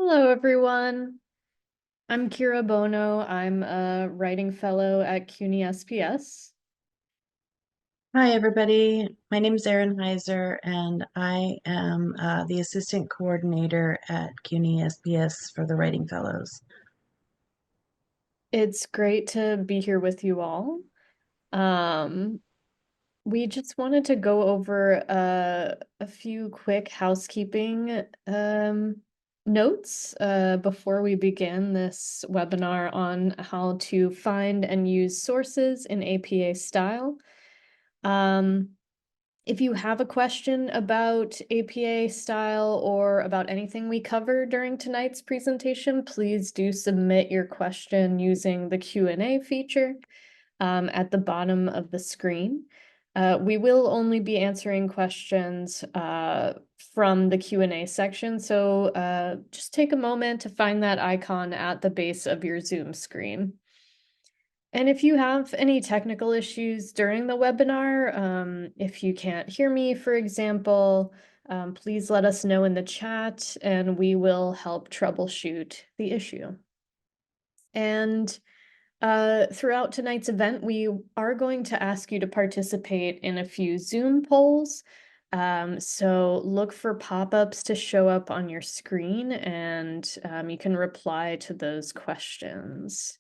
Hello, everyone. I'm Kira Bono. I'm a writing fellow at CUNY SPS. Hi, everybody. My name is Erin Heiser, and I am the assistant coordinator at CUNY SPS for the Writing Fellows. It's great to be here with you all. Um, we just wanted to go over a few quick housekeeping notes before we begin this webinar on how to find and use sources in APA style. If you have a question about APA style or about anything we cover during tonight's presentation, please do submit your question using the Q&A feature at the bottom of the screen. We will only be answering questions from the Q&A section, so just take a moment to find that icon at the base of your Zoom screen. And if you have any technical issues during the webinar, if you can't hear me, for example, please let us know in the chat and we will help troubleshoot the issue. And throughout tonight's event, we are going to ask you to participate in a few Zoom polls. So look for pop-ups to show up on your screen and you can reply to those questions.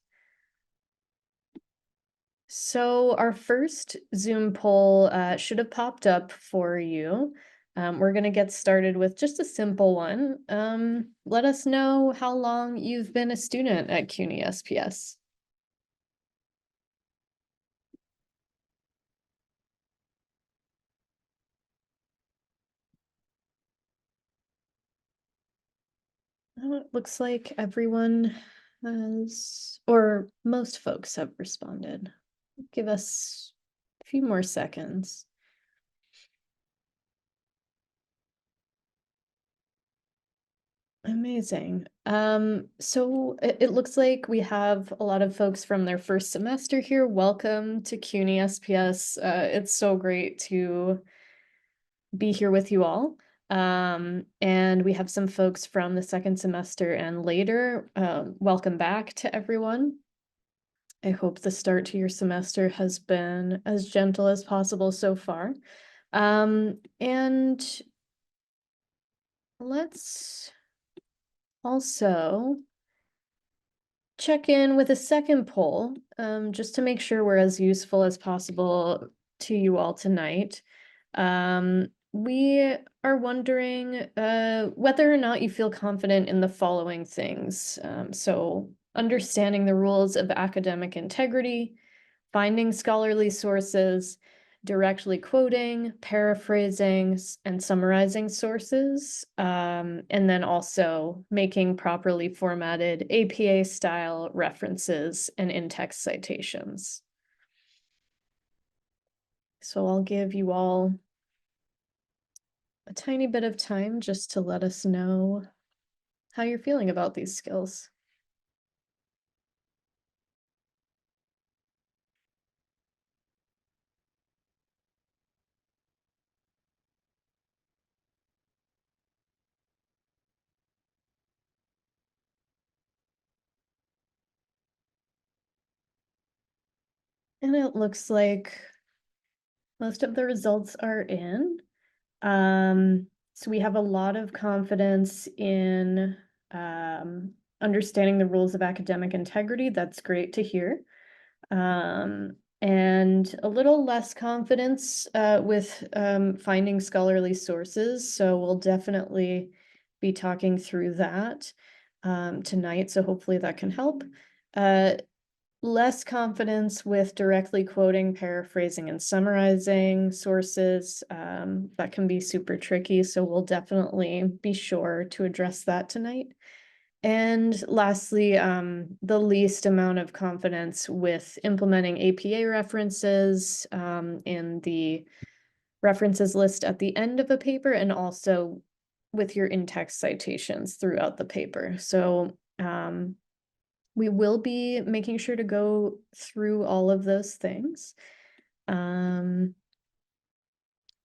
So our first Zoom poll should have popped up for you. We're going to get started with just a simple one. Let us know how long you've been a student at CUNY SPS. It looks like everyone has, or most folks have responded. Give us a few more seconds. Amazing. So it looks like we have a lot of folks from their first semester here. Welcome to CUNY SPS. It's so great to be here with you all. And we have some folks from the second semester and later. Welcome back to everyone. I hope the start to your semester has been as gentle as possible so far. And let's also check in with a second poll, just to make sure we're as useful as possible to you all tonight. We are wondering whether or not you feel confident in the following things. So understanding the rules of academic integrity, finding scholarly sources, directly quoting, paraphrasing, and summarizing sources, and then also making properly formatted APA-style references and in-text citations. So I'll give you all a tiny bit of time just to let us know how you're feeling about these skills. And it looks like most of the results are in. So we have a lot of confidence in understanding the rules of academic integrity. That's great to hear. And a little less confidence with finding scholarly sources. So we'll definitely be talking through that tonight. So hopefully that can help. Less confidence with directly quoting, paraphrasing, and summarizing sources. That can be super tricky, so we'll definitely be sure to address that tonight. And lastly, the least amount of confidence with implementing APA references in the references list at the end of a paper, and also with your in-text citations throughout the paper. So we will be making sure to go through all of those things.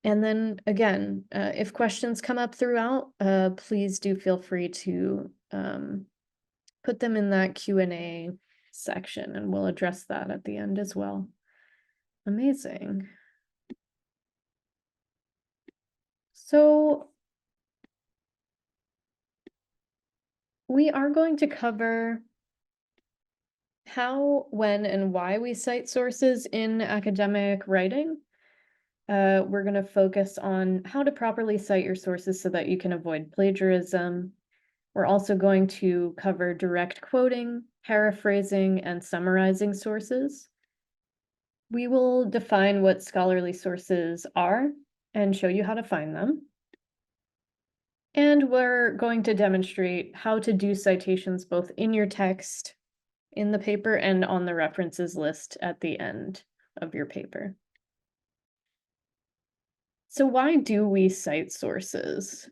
And then again, if questions come up throughout, please do feel free to put them in that Q&A section, and we'll address that at the end as well. Amazing. So we are going to cover how, when, and why we cite sources in academic writing. We're going to focus on how to properly cite your sources so that you can avoid plagiarism. We're also going to cover direct quoting, paraphrasing, and summarizing sources. We will define what scholarly sources are and show you how to find them. And we're going to demonstrate how to do citations both in your text, in the paper, and on the references list at the end of your paper. So why do we cite sources?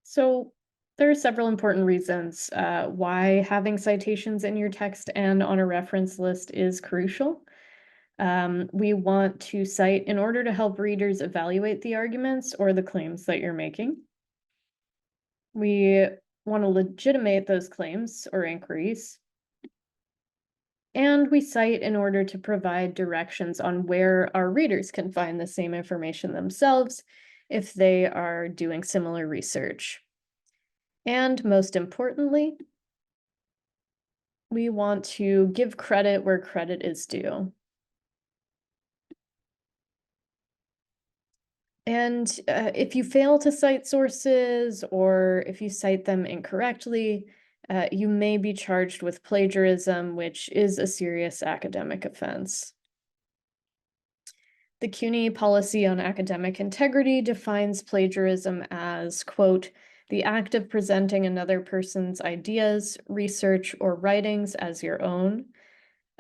So there are several important reasons why having citations in your text and on a reference list is crucial. We want to cite in order to help readers evaluate the arguments or the claims that you're making. We want to legitimate those claims or inquiries. And we cite in order to provide directions on where our readers can find the same information themselves if they are doing similar research. And most importantly, we want to give credit where credit is due. And if you fail to cite sources or if you cite them incorrectly, you may be charged with plagiarism, which is a serious academic offense. The CUNY policy on academic integrity defines plagiarism as, quote, the act of presenting another person's ideas, research, or writings as your own,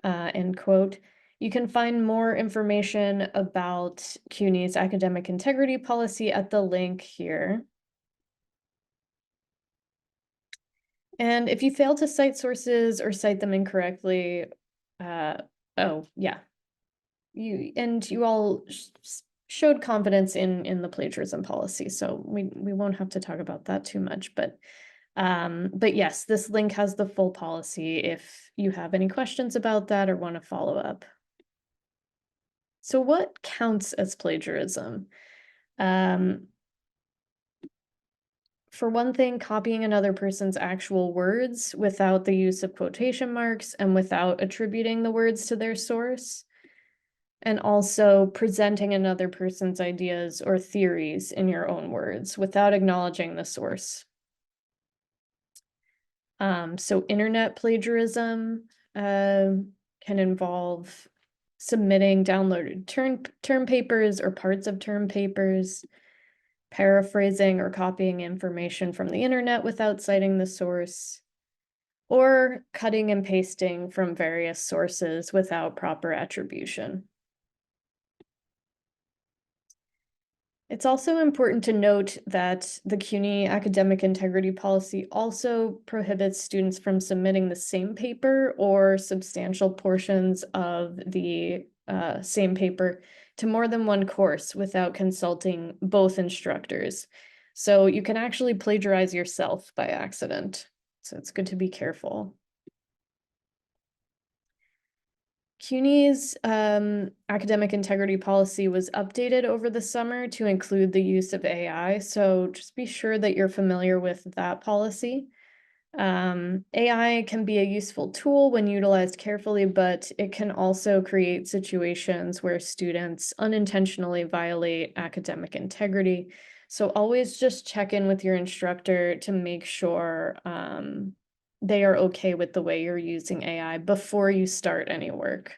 end quote. You can find more information about CUNY's academic integrity policy at the link here. And if you fail to cite sources or cite them incorrectly, oh yeah, you all showed confidence in the plagiarism policy, so we won't have to talk about that too much, but yes, this link has the full policy if you have any questions about that or want to follow up. So what counts as plagiarism? For one thing, copying another person's actual words without the use of quotation marks and without attributing the words to their source. And also presenting another person's ideas or theories in your own words without acknowledging the source. So internet plagiarism can involve submitting downloaded term papers or parts of term papers, paraphrasing or copying information from the internet without citing the source, or cutting and pasting from various sources without proper attribution. It's also important to note that the CUNY academic integrity policy also prohibits students from submitting the same paper or substantial portions of the same paper to more than one course without consulting both instructors. So you can actually plagiarize yourself by accident. So it's good to be careful. CUNY's academic integrity policy was updated over the summer to include the use of AI, so just be sure that you're familiar with that policy. AI can be a useful tool when utilized carefully, but it can also create situations where students unintentionally violate academic integrity. So always just check in with your instructor to make sure they are okay with the way you're using AI before you start any work.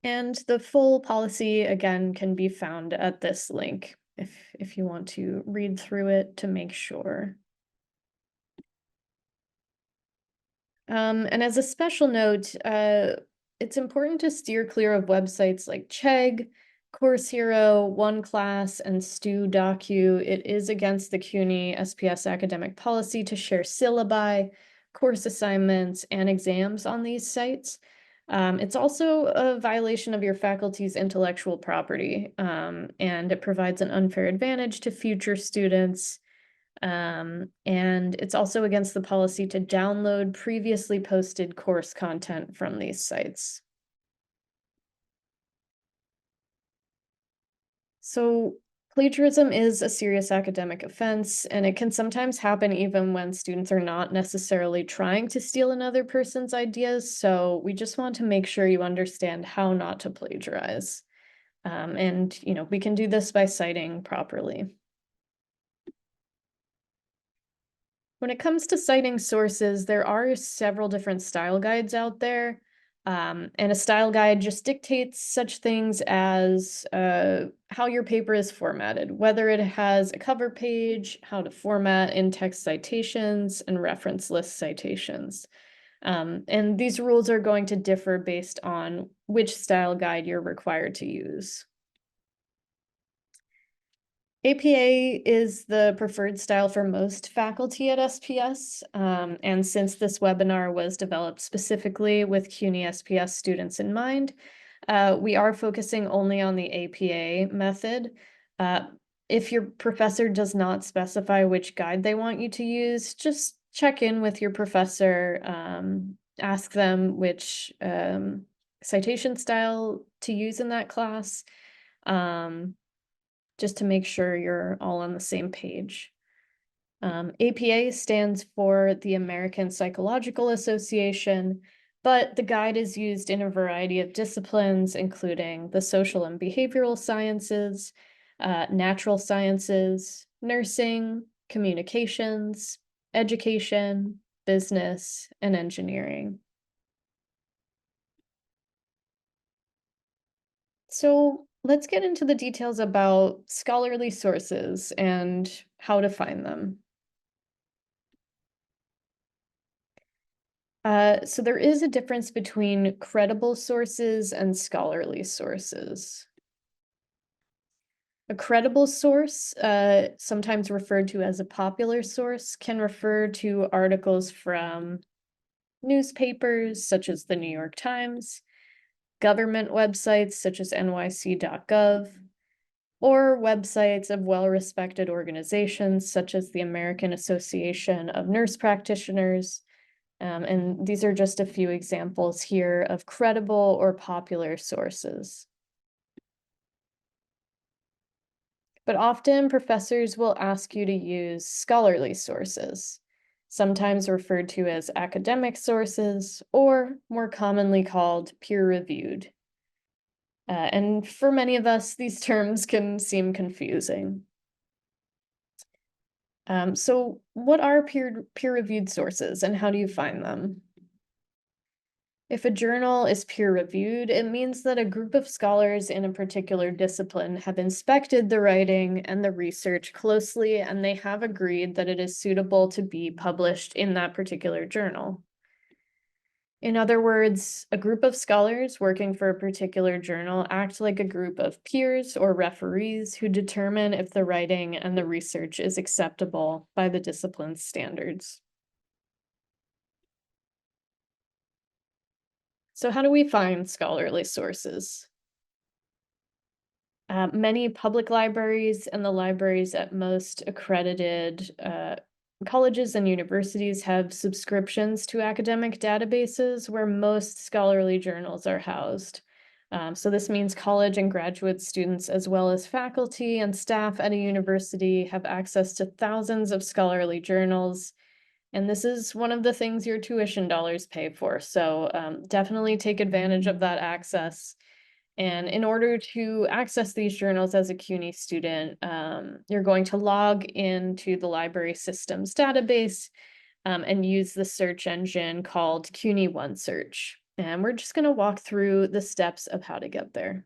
And the full policy, again, can be found at this link if you want to read through it to make sure. And as a special note, it's important to steer clear of websites like Chegg, Course Hero, OneClass, and StuDocu, it is against the CUNY SPS academic policy to share syllabi, course assignments, and exams on these sites. It's also a violation of your faculty's intellectual property, and it provides an unfair advantage to future students. And it's also against the policy to download previously posted course content from these sites. So plagiarism is a serious academic offense, and it can sometimes happen even when students are not necessarily trying to steal another person's ideas. So we just want to make sure you understand how not to plagiarize. And, we can do this by citing properly. When it comes to citing sources, there are several different style guides out there. And a style guide just dictates such things as how your paper is formatted, whether it has a cover page, how to format in-text citations, and reference list citations. And these rules are going to differ based on which style guide you're required to use. APA is the preferred style for most faculty at SPS, and since this webinar was developed specifically with CUNY SPS students in mind, we are focusing only on the APA method. If your professor does not specify which guide they want you to use, just check in with your professor, ask them which citation style to use in that class. Just to make sure you're all on the same page. APA stands for the American Psychological Association, but the guide is used in a variety of disciplines, including the social and behavioral sciences, natural sciences, nursing, communications, education, business, and engineering. So let's get into the details about scholarly sources and how to find them. So there is a difference between credible sources and scholarly sources. A credible source, sometimes referred to as a popular source, can refer to articles from newspapers such as the New York Times, government websites such as nyc.gov, or websites of well-respected organizations such as the American Association of Nurse Practitioners. And these are just a few examples here of credible or popular sources. But often professors will ask you to use scholarly sources, sometimes referred to as academic sources, or more commonly called peer-reviewed. And for many of us, these terms can seem confusing. So what are peer-reviewed sources and how do you find them? If a journal is peer-reviewed, it means that a group of scholars in a particular discipline have inspected the writing and the research closely, and they have agreed that it is suitable to be published in that particular journal. In other words, a group of scholars working for a particular journal act like a group of peers or referees who determine if the writing and the research is acceptable by the discipline's standards. So how do we find scholarly sources? Many public libraries and the libraries at most accredited colleges and universities have subscriptions to academic databases where most scholarly journals are housed. So this means college and graduate students, as well as faculty and staff at a university, have access to thousands of scholarly journals. And this is one of the things your tuition dollars pay for. So definitely take advantage of that access. And in order to access these journals as a CUNY student, you're going to log into the library systems database and use the search engine called CUNY OneSearch. And we're just going to walk through the steps of how to get there.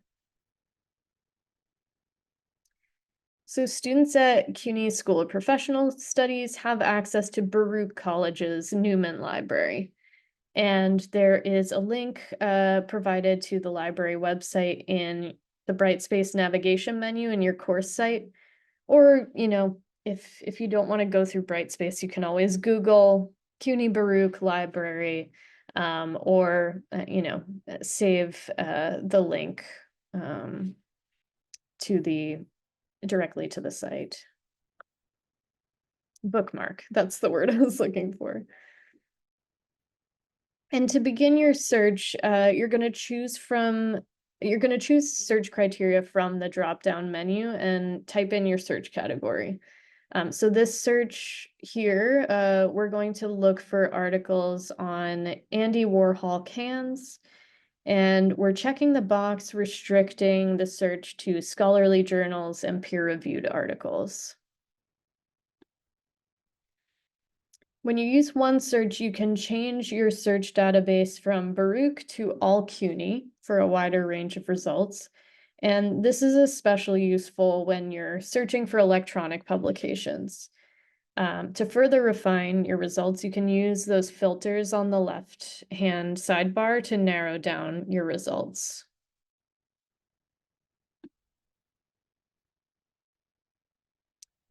So students at CUNY School of Professional Studies have access to Baruch College's Newman Library. And there is a link provided to the library website in the Brightspace navigation menu in your course site. Or, if you don't want to go through Brightspace, you can always Google CUNY Baruch Library, or, save the link directly to the site. Bookmark, that's the word I was looking for. And to begin your search, you're going to choose search criteria from the drop-down menu and type in your search category. So this search here, we're going to look for articles on Andy Warhol cans, and we're checking the box restricting the search to scholarly journals and peer-reviewed articles. When you use OneSearch, you can change your search database from Baruch to all CUNY for a wider range of results. And this is especially useful when you're searching for electronic publications. To further refine your results, you can use those filters on the left-hand sidebar to narrow down your results.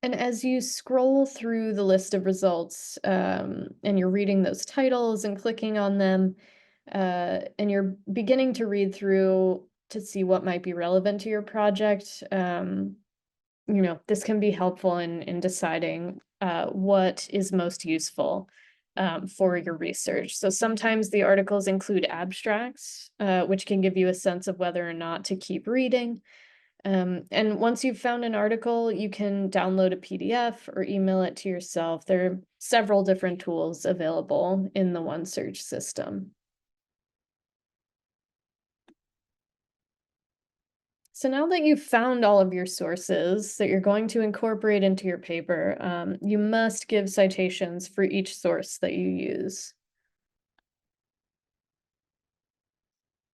And as you scroll through the list of results, and you're reading those titles and clicking on them, and you're beginning to read through to see what might be relevant to your project, this can be helpful in deciding what is most useful for your research. So sometimes the articles include abstracts, which can give you a sense of whether or not to keep reading. And once you've found an article, you can download a PDF or email it to yourself. There are several different tools available in the OneSearch system. So now that you've found all of your sources that you're going to incorporate into your paper, you must give citations for each source that you use.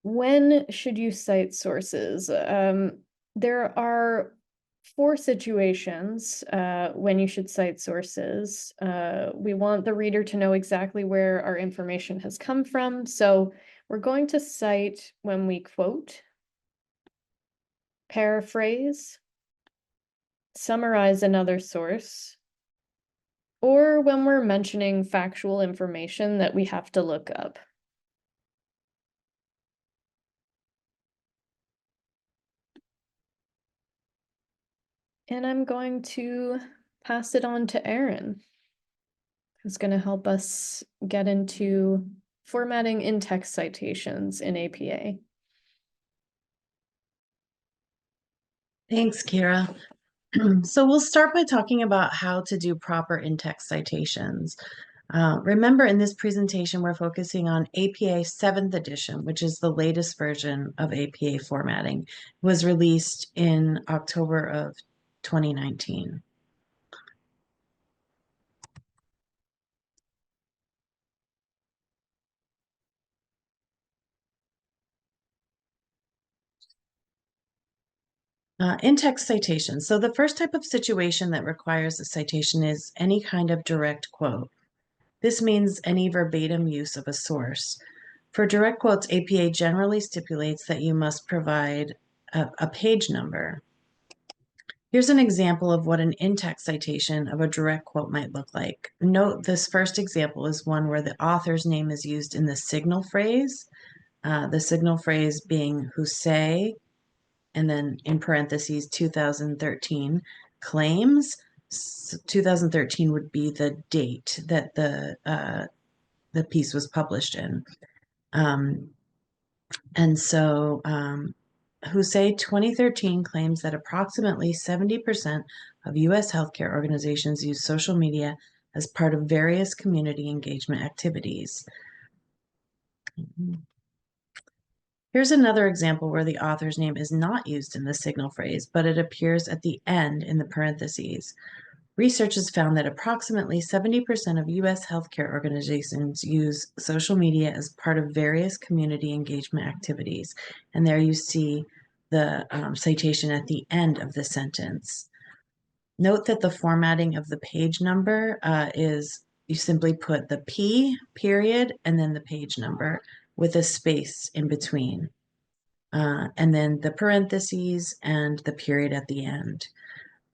When should you cite sources? There are 4 situations when you should cite sources. We want the reader to know exactly where our information has come from. So we're going to cite when we quote, paraphrase, summarize another source, or when we're mentioning factual information that we have to look up. And I'm going to pass it on to Erin, who's going to help us get into formatting in-text citations in APA. Thanks, Kira. So we'll start by talking about how to do proper in-text citations. Remember, in this presentation, we're focusing on APA 7th edition, which is the latest version of APA formatting. It was released in October of 2019. In-text citations. So the first type of situation that requires a citation is any kind of direct quote. This means any verbatim use of a source. For direct quotes, APA generally stipulates that you must provide a page number. Here's an example of what an in-text citation of a direct quote might look like. Note this first example is one where the author's name is used in the signal phrase being who say, and then in parentheses 2013 claims. 2013 would be the date that the piece was published in. Husey 2013 claims that approximately 70% of U.S. healthcare organizations use social media as part of various community engagement activities. Here's another example where the author's name is not used in the signal phrase, but it appears at the end in the parentheses. Research has found that approximately 70% of U.S. healthcare organizations use social media as part of various community engagement activities. And there you see the citation at the end of the sentence. Note that the formatting of the page number is you simply put the P period and then the page number with a space in between. and then the parentheses and the period at the end.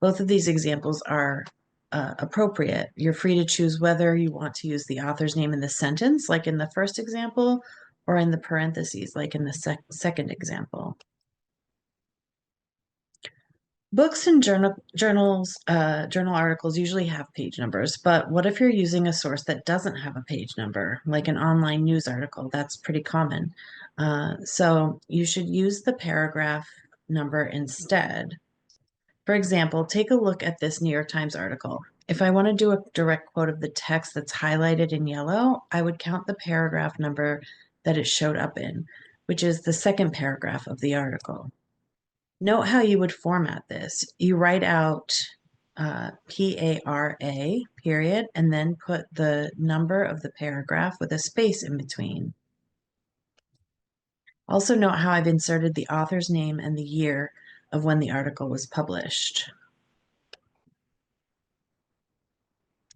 Both of these examples are appropriate. You're free to choose whether you want to use the author's name in the sentence, like in the first example, or in the parentheses, like in the second example. Books and journal articles usually have page numbers, but what if you're using a source that doesn't have a page number, like an online news article? That's pretty common. So you should use the paragraph number instead. For example, take a look at this New York Times article. If I want to do a direct quote of the text that's highlighted in yellow, I would count the paragraph number that it showed up in, which is the second paragraph of the article. Note how you would format this. You write out P-A-R-A, period, and then put the number of the paragraph with a space in between. Also note how I've inserted the author's name and the year of when the article was published.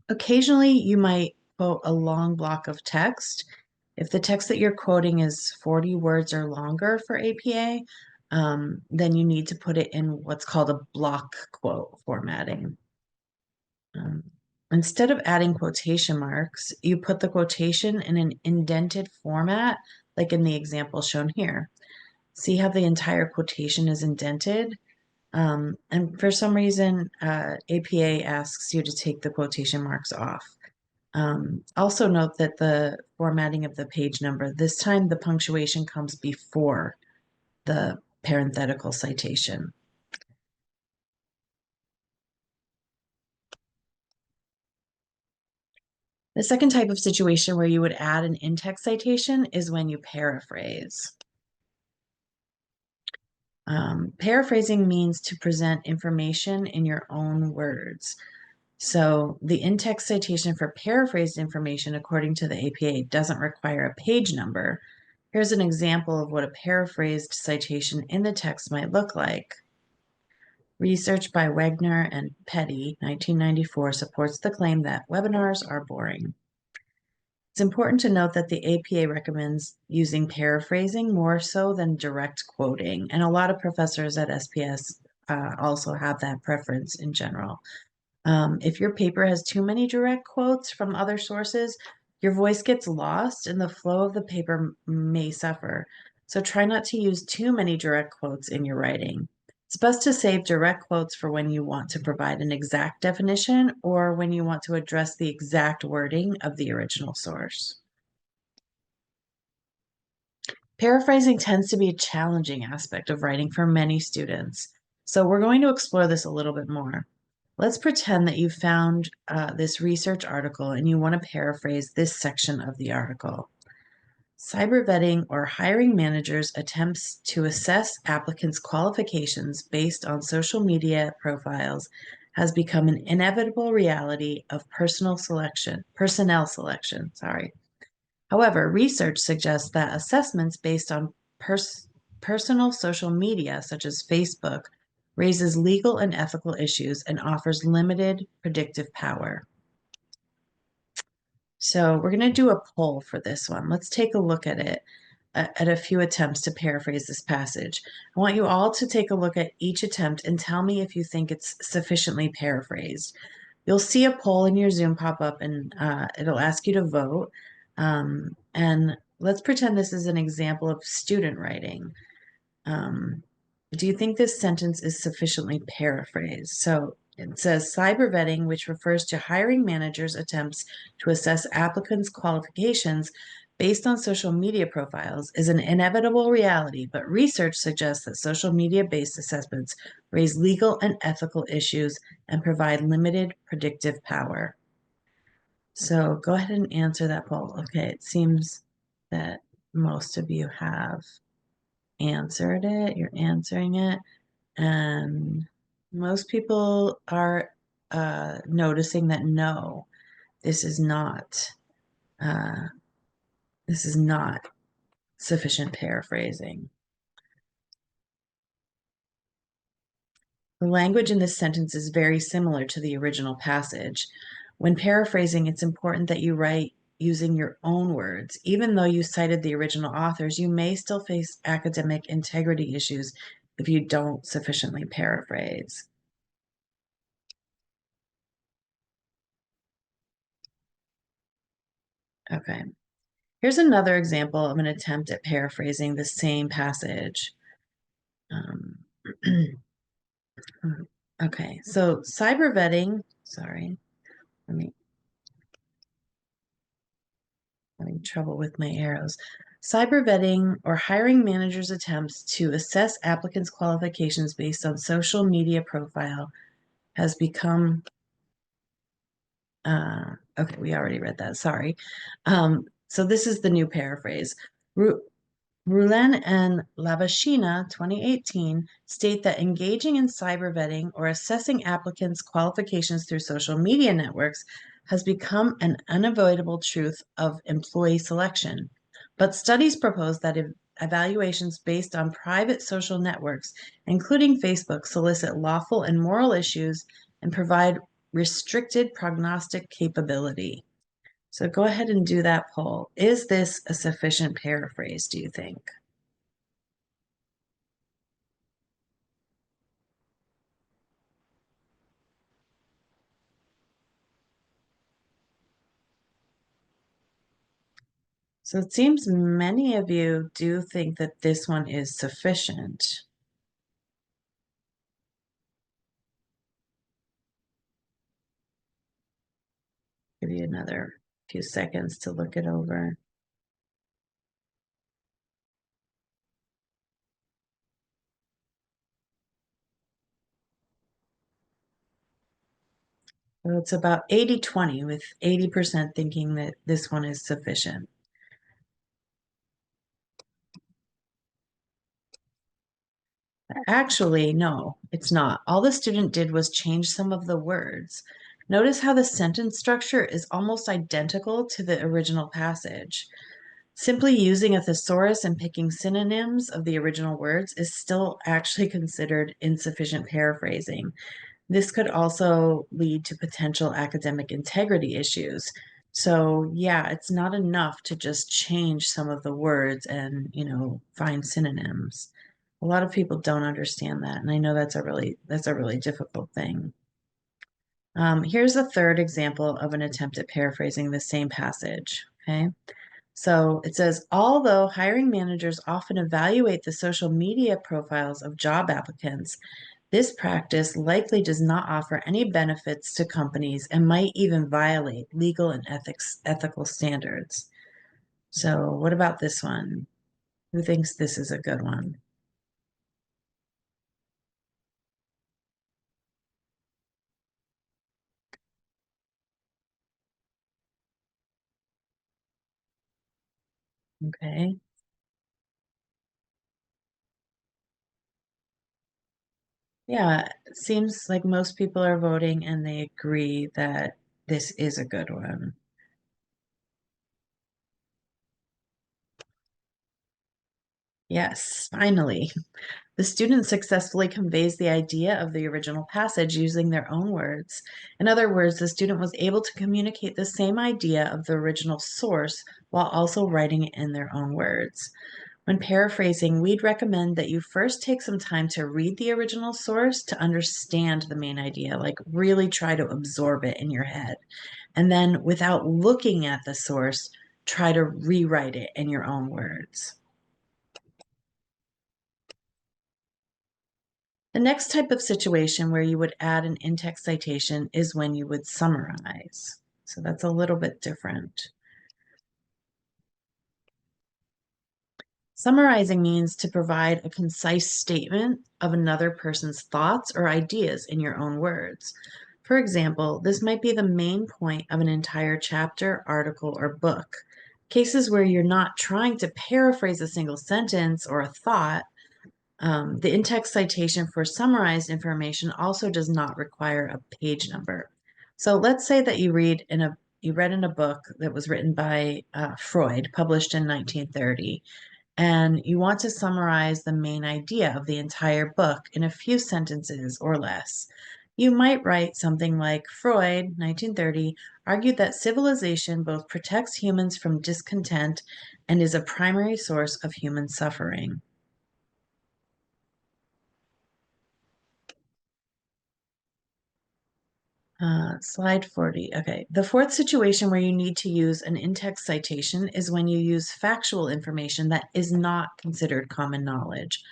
Occasionally, you might quote a long block of text. If the text that you're quoting is 40 words or longer for APA, then you need to put it in what's called a block quote formatting. Instead of adding quotation marks, you put the quotation in an indented format, like in the example shown here. See how the entire quotation is indented? And for some reason, APA asks you to take the quotation marks off. Also note that the formatting of the page number, this time the punctuation comes before the parenthetical citation. The second type of situation where you would add an in-text citation is when you paraphrase. Paraphrasing means to present information in your own words. So the in-text citation for paraphrased information, according to the APA, doesn't require a page number. Here's an example of what a paraphrased citation in the text might look like. Research by Wegner and Petty, 1994, supports the claim that webinars are boring. It's important to note that the APA recommends using paraphrasing more so than direct quoting, and a lot of professors at SPS also have that preference in general. If your paper has too many direct quotes from other sources, your voice gets lost and the flow of the paper may suffer. So try not to use too many direct quotes in your writing. It's best to save direct quotes for when you want to provide an exact definition or when you want to address the exact wording of the original source. Paraphrasing tends to be a challenging aspect of writing for many students. So we're going to explore this a little bit more. Let's pretend that you found this research article and you want to paraphrase this section of the article. Cyber vetting or hiring managers' attempts to assess applicants' qualifications based on social media profiles has become an inevitable reality of personnel selection. However, research suggests that assessments based on personal social media, such as Facebook, raises legal and ethical issues and offers limited predictive power. So we're going to do a poll for this one. Let's take a look at it, at a few attempts to paraphrase this passage. I want you all to take a look at each attempt and tell me if you think it's sufficiently paraphrased. You'll see a poll in your Zoom pop up and it'll ask you to vote. And let's pretend this is an example of student writing. Do you think this sentence is sufficiently paraphrased? So it says cyber vetting, which refers to hiring managers' attempts to assess applicants' qualifications based on social media profiles, is an inevitable reality, but research suggests that social media-based assessments raise legal and ethical issues and provide limited predictive power. So go ahead and answer that poll. Okay, it seems that most of you have answered it. You're answering it. And most people are noticing that no, this is not sufficient paraphrasing. The language in this sentence is very similar to the original passage. When paraphrasing, it's important that you write using your own words. Even though you cited the original authors, you may still face academic integrity issues if you don't sufficiently paraphrase. Okay. Here's another example of an attempt at paraphrasing the same passage. Okay, so cyber vetting, sorry, let me having trouble with my arrows. Cyber vetting or hiring managers' attempts to assess applicants' qualifications based on social media profile has become, okay, we already read that, sorry. So this is the new paraphrase. Roulen and Lavashina, 2018, state that engaging in cyber vetting or assessing applicants' qualifications through social media networks has become an unavoidable truth of employee selection. But studies propose that evaluations based on private social networks, including Facebook, solicit lawful and moral issues and provide restricted prognostic capability. So go ahead and do that poll. Is this a sufficient paraphrase, do you think? So it seems many of you do think that this one is sufficient. Give you another few seconds to look it over. So it's about 80-20, with 80% thinking that this one is sufficient. Actually, no, it's not. All the student did was change some of the words. Notice how the sentence structure is almost identical to the original passage. Simply using a thesaurus and picking synonyms of the original words is still actually considered insufficient paraphrasing. This could also lead to potential academic integrity issues. So yeah, it's not enough to just change some of the words and, find synonyms. A lot of people don't understand that, and I know that's a really difficult thing. Here's a third example of an attempt at paraphrasing the same passage. Okay. So it says, although hiring managers often evaluate the social media profiles of job applicants, this practice likely does not offer any benefits to companies and might even violate legal and ethical standards. So what about this one? Who thinks this is a good one? Okay. Yeah, it seems like most people are voting and they agree that this is a good one. Yes, finally. The student successfully conveys the idea of the original passage using their own words. In other words, the student was able to communicate the same idea of the original source while also writing it in their own words. When paraphrasing, we'd recommend that you first take some time to read the original source to understand the main idea, like really try to absorb it in your head. And then, without looking at the source, try to rewrite it in your own words. The next type of situation where you would add an in-text citation is when you would summarize. So that's a little bit different. Summarizing means to provide a concise statement of another person's thoughts or ideas in your own words. For example, this might be the main point of an entire chapter, article, or book. Cases where you're not trying to paraphrase a single sentence or a thought. The in-text citation for summarized information also does not require a page number. So let's say that you read in a book that was written by Freud, published in 1930, and you want to summarize the main idea of the entire book in a few sentences or less. You might write something like, Freud, 1930, argued that civilization both protects humans from discontent and is a primary source of human suffering. Slide 40. Okay. The fourth situation where you need to use an in-text citation is when you use factual information that is not considered common knowledge.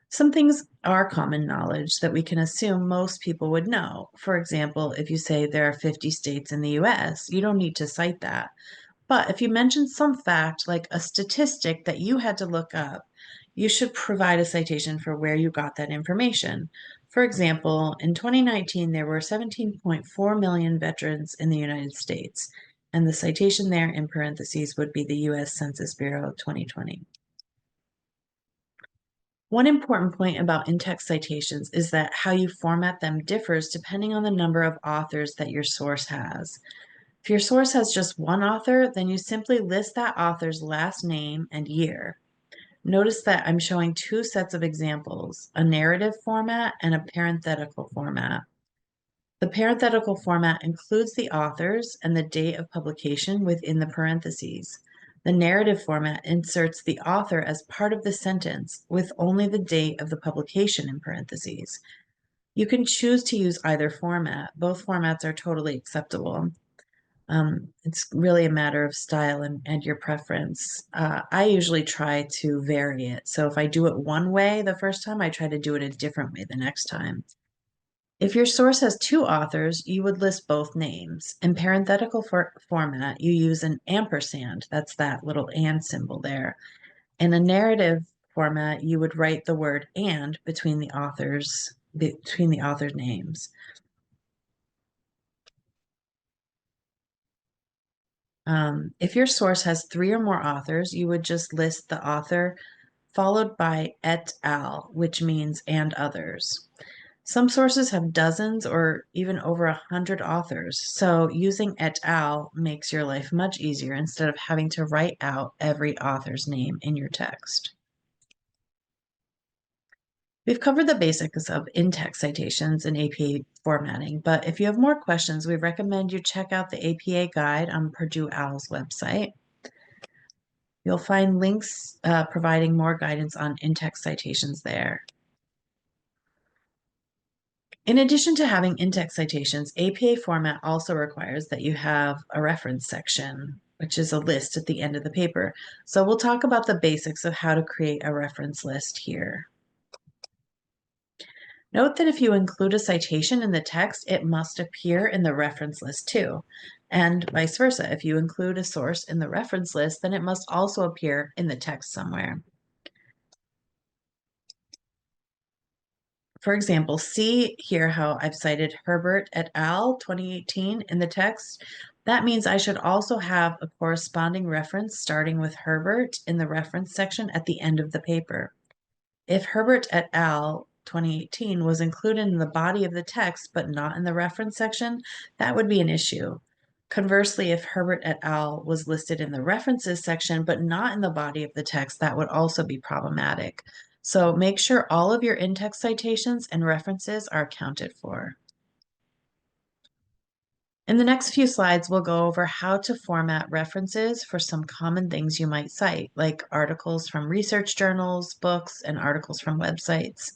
Some things are common knowledge that we can assume most people would know. For example, if you say there are 50 states in the US, you don't need to cite that. But if you mention some fact, like a statistic that you had to look up, you should provide a citation for where you got that information. For example, in 2019, there were 17.4 million veterans in the United States, and the citation there in parentheses would be the US Census Bureau 2020. One important point about in-text citations is that how you format them differs depending on the number of authors that your source has. If your source has just one author, then you simply list that author's last name and year. Notice that I'm showing two sets of examples, a narrative format and a parenthetical format. The parenthetical format includes the authors and the date of publication within the parentheses. The narrative format inserts the author as part of the sentence with only the date of the publication in parentheses. You can choose to use either format. Both formats are totally acceptable. It's really a matter of style and your preference. I usually try to vary it. So if I do it one way the first time, I try to do it a different way the next time. If your source has two authors, you would list both names. In parenthetical format, you use an ampersand. That's that little and symbol there. In a narrative format, you would write the word and between the authors' names. If your source has three or more authors, you would just list the author followed by et al., which means and others. Some sources have dozens or even over 100 authors, so using et al. Makes your life much easier instead of having to write out every author's name in your text. We've covered the basics of in-text citations and APA formatting, but if you have more questions, we recommend you check out the APA guide on Purdue OWL's website. You'll find links providing more guidance on in-text citations there. In addition to having in-text citations, APA format also requires that you have a reference section, which is a list at the end of the paper. So we'll talk about the basics of how to create a reference list here. Note that if you include a citation in the text, it must appear in the reference list too. And vice versa. If you include a source in the reference list, then it must also appear in the text somewhere. For example, see here how I've cited Herbert et al. 2018 in the text. That means I should also have a corresponding reference starting with Herbert in the reference section at the end of the paper. If Herbert et al. 2018 was included in the body of the text but not in the reference section, that would be an issue. Conversely, if Herbert et al. Was listed in the references section but not in the body of the text, that would also be problematic. So make sure all of your in-text citations and references are accounted for. In the next few slides, we'll go over how to format references for some common things you might cite, like articles from research journals, books, and articles from websites.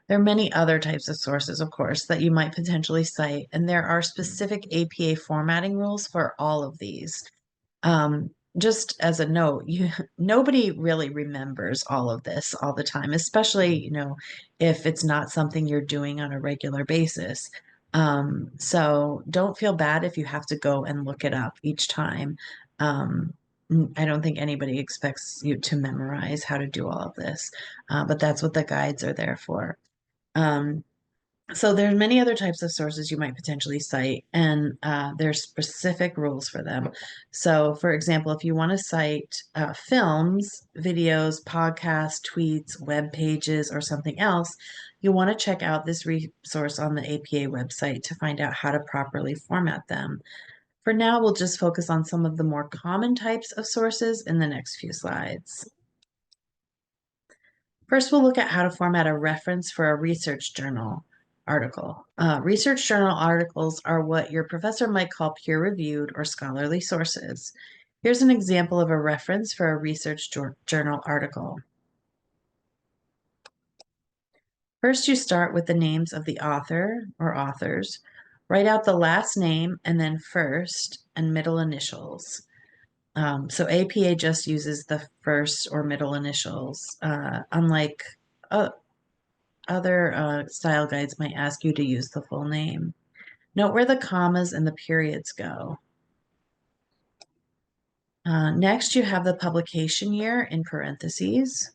There are many other types of sources, of course, that you might potentially cite, and there are specific APA formatting rules for all of these. Just as a note, nobody really remembers all of this all the time, especially, if it's not something you're doing on a regular basis. So don't feel bad if you have to go and look it up each time. I don't think anybody expects you to memorize how to do all of this, but that's what the guides are there for. So there's many other types of sources you might potentially cite, and there's specific rules for them. So, for example, if you want to cite films, videos, podcasts, tweets, web pages, or something else, you want to check out this resource on the APA website to find out how to properly format them. For now, we'll just focus on some of the more common types of sources in the next few slides. First, we'll look at how to format a reference for a research journal. article. Research journal articles are what your professor might call peer-reviewed or scholarly sources. Here's an example of a reference for a research journal article. First, you start with the names of the author or authors. Write out the last name and then first and middle initials. So APA just uses the first or middle initials, unlike other style guides might ask you to use the full name. Note where the commas and the periods go. Next, you have the publication year in parentheses.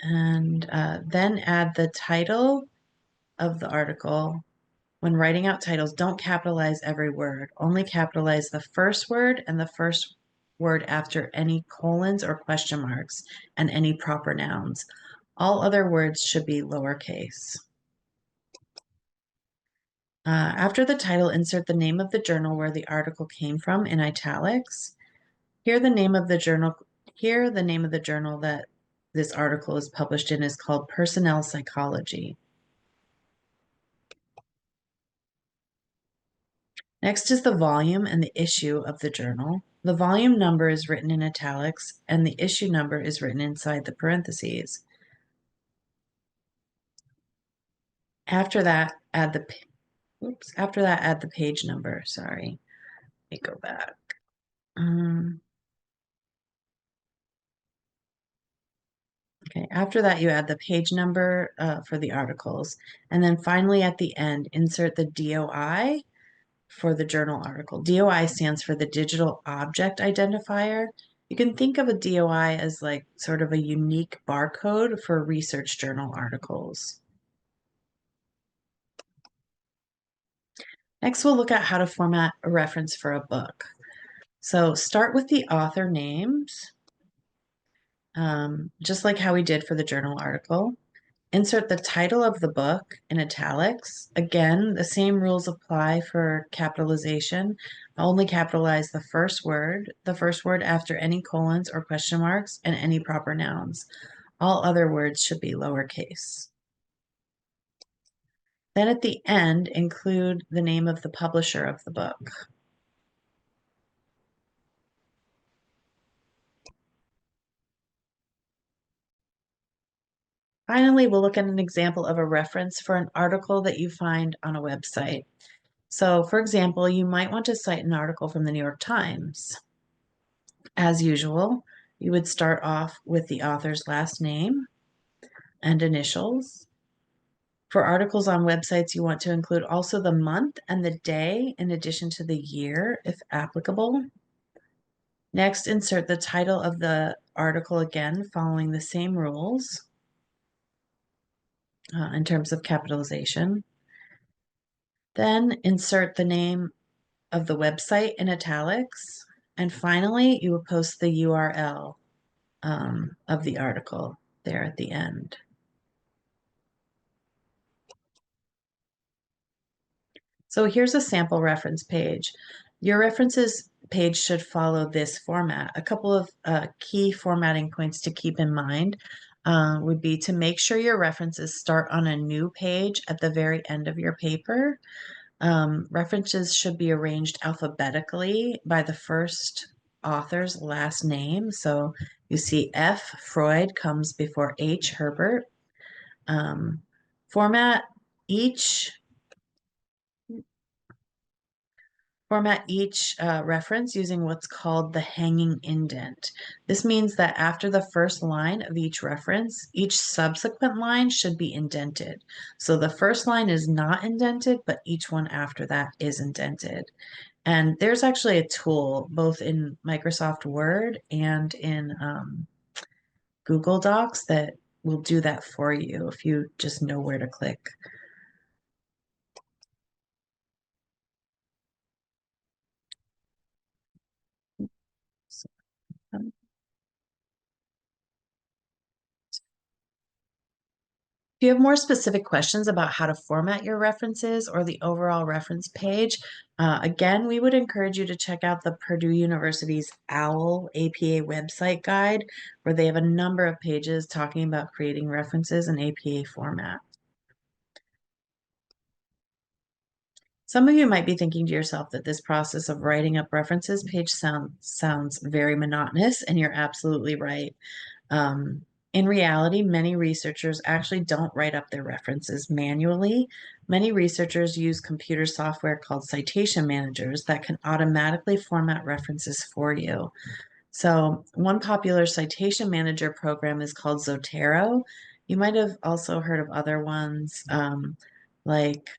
And then add the title of the article. When writing out titles, don't capitalize every word. Only capitalize the first word and the first word after any colons or question marks and any proper nouns. All other words should be lowercase. After the title, insert the name of the journal where the article came from in italics. Here, the name of the journal that this article is published in is called Personnel Psychology. Next is the volume and the issue of the journal. The volume number is written in italics and the issue number is written inside the parentheses. After that, add the page number. Sorry, let me go back. Okay, after that, you add the page number for the articles. And then finally, at the end, insert the DOI for the journal article. DOI stands for the Digital Object Identifier. You can think of a DOI as like sort of a unique barcode for research journal articles. Next, we'll look at how to format a reference for a book. So start with the author names, just like how we did for the journal article. Insert the title of the book in italics. Again, the same rules apply for capitalization. Only capitalize the first word after any colons or question marks, and any proper nouns. All other words should be lowercase. Then at the end, include the name of the publisher of the book. Finally, we'll look at an example of a reference for an article that you find on a website. So, for example, you might want to cite an article from the New York Times. As usual, you would start off with the author's last name and initials. For articles on websites, you want to include also the month and the day in addition to the year, if applicable. Next, insert the title of the article again, following the same rules in terms of capitalization. Then insert the name of the website in italics. And finally, you will post the URL of the article there at the end. So here's a sample reference page. Your references page should follow this format. A couple of key formatting points to keep in mind would be to make sure your references start on a new page at the very end of your paper. References should be arranged alphabetically by the first author's last name. So you see F. Freud comes before H. Herbert. Format each reference using what's called the hanging indent. This means that after the first line of each reference, each subsequent line should be indented. So the first line is not indented, but each one after that is indented. And there's actually a tool both in Microsoft Word and in Google Docs that will do that for you if you just know where to click. If you have more specific questions about how to format your references or the overall reference page, again, we would encourage you to check out the Purdue University's OWL APA website guide, where they have a number of pages talking about creating references in APA format. Some of you might be thinking to yourself that this process of writing up references page sounds very monotonous, and you're absolutely right. In reality, many researchers actually don't write up their references manually. Many researchers use computer software called citation managers that can automatically format references for you. So one popular citation manager program is called Zotero. You might have also heard of other ones like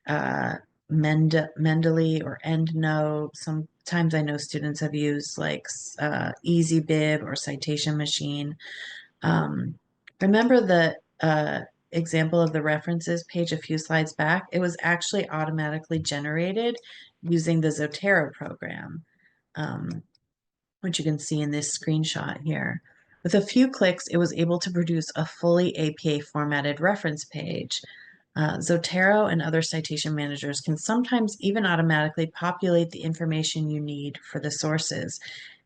Mendeley or EndNote. Sometimes I know students have used like EasyBib or Citation Machine. Remember the example of the references page a few slides back? It was actually automatically generated using the Zotero program, which you can see in this screenshot here. With a few clicks, it was able to produce a fully APA formatted reference page. Zotero and other citation managers can sometimes even automatically populate the information you need for the sources.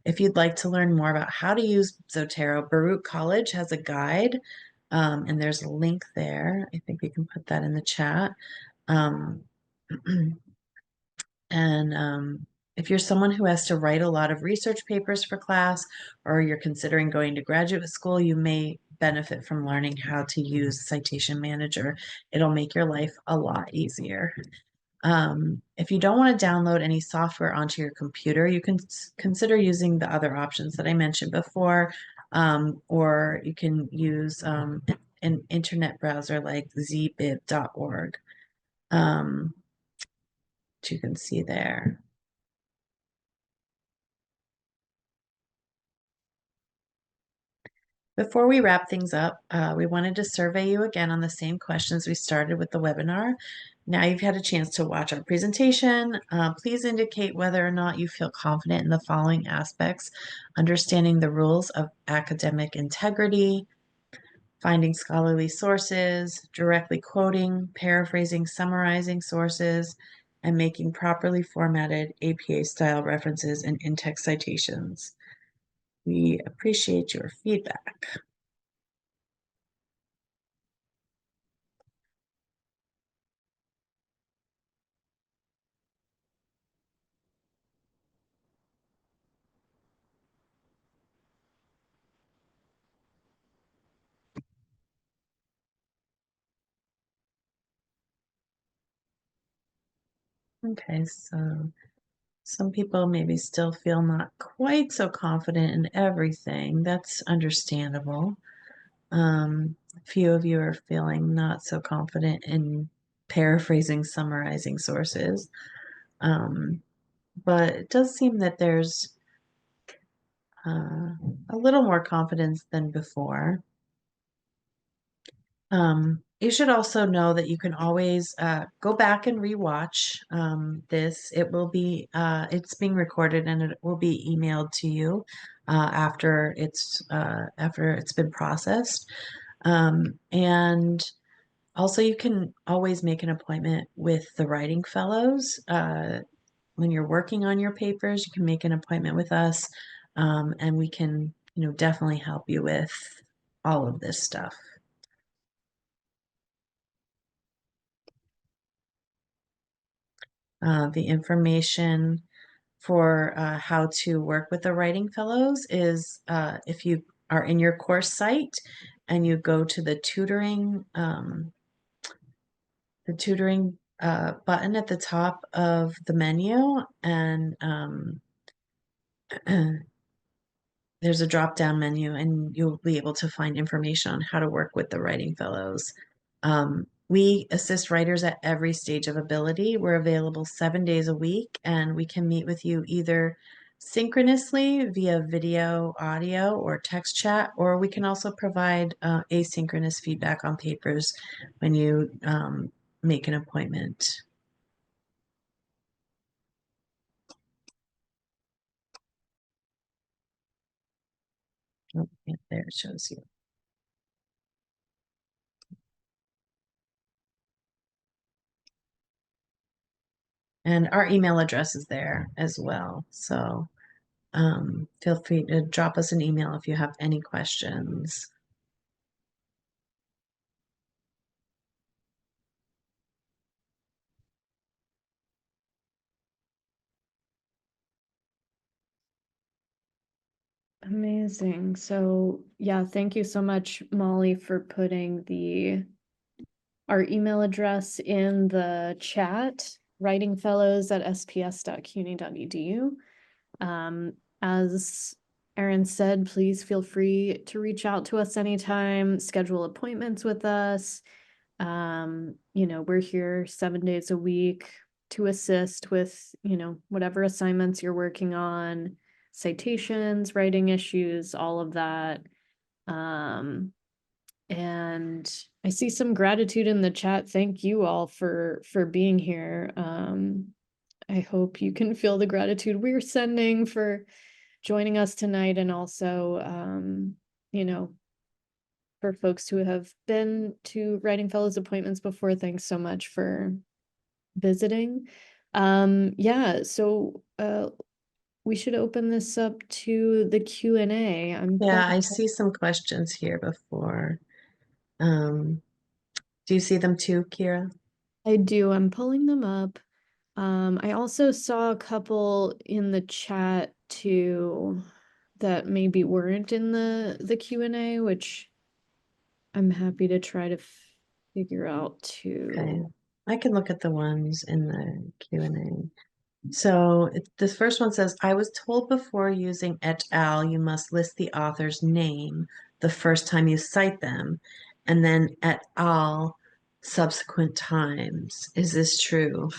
If you'd like to learn more about how to use Zotero, Baruch College has a guide, and there's a link there. I think we can put that in the chat. Um, and if you're someone who has to write a lot of research papers for class, or you're considering going to graduate school, you may benefit from learning how to use Citation Manager. It'll make your life a lot easier. If you don't want to download any software onto your computer, you can consider using the other options that I mentioned before, or you can use an internet browser like zbib.org, which you can see there. Before we wrap things up, we wanted to survey you again on the same questions we started with the webinar. Now you've had a chance to watch our presentation. Please indicate whether or not you feel confident in the following aspects: understanding the rules of academic integrity, finding scholarly sources, directly quoting, paraphrasing, summarizing sources, and making properly formatted APA-style references and in-text citations. We appreciate your feedback. Okay, so some people maybe still feel not quite so confident in everything. That's understandable. A few of you are feeling not so confident in paraphrasing, summarizing sources. But it does seem that there's a little more confidence than before. You should also know that you can always go back and rewatch this. It will be it's being recorded and it will be emailed to you after it's been processed. And also, you can always make an appointment with the Writing Fellows when you're working on your papers. You can make an appointment with us, and we can, definitely help you with all of this stuff. The information for how to work with the Writing Fellows is if you are in your course site and you go to the tutoring button at the top of the menu, and there's a drop-down menu, and you'll be able to find information on how to work with the Writing Fellows. We assist writers at every stage of ability. We're available 7 days a week, and we can meet with you either synchronously via video, audio, or text chat, or we can also provide asynchronous feedback on papers when you make an appointment. Oh, yeah, there it shows you. And our email address is there as well. So feel free to drop us an email if you have any questions. Amazing. So yeah, thank you so much, Molly, for putting our email address in the chat, writingfellows@sps.cuny.edu. As Erin said, please feel free to reach out to us anytime, schedule appointments with us. We're here 7 days a week to assist with, whatever assignments you're working on, citations, writing issues, all of that. And I see some gratitude in the chat. Thank you all for being here. I hope you can feel the gratitude we're sending for joining us tonight, and also you know, for folks who have been to Writing Fellows appointments before, thanks so much for visiting. Yeah, so we should open this up to the Q&A. Yeah, I see some questions here before. Do you see them too, Kira? I do. I'm pulling them up. I also saw a couple in the chat too that maybe weren't in the Q&A, which I'm happy to try to figure out Okay. too. I can look at the ones in the Q&A. So this first one says, I was told before using et al, you must list the author's name the first time you cite them, and then et al subsequent times. Is this true?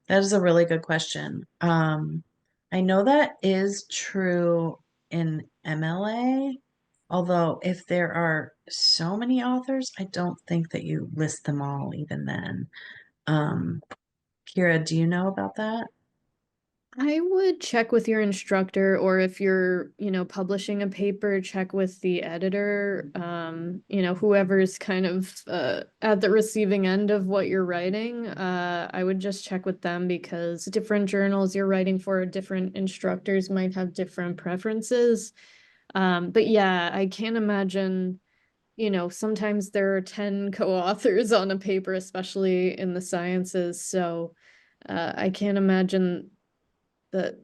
That is a really good question. I know that is true in MLA, although if there are so many authors, I don't think that you list them all even then. Kira, do you know about that? I would check with your instructor, or if you're, publishing a paper, check with the editor, whoever's kind of at the receiving end of what you're writing. I would just check with them, because different journals you're writing for, different instructors might have different preferences. But yeah, I can't imagine, sometimes there are 10 co-authors on a paper, especially in the sciences. So I can't imagine that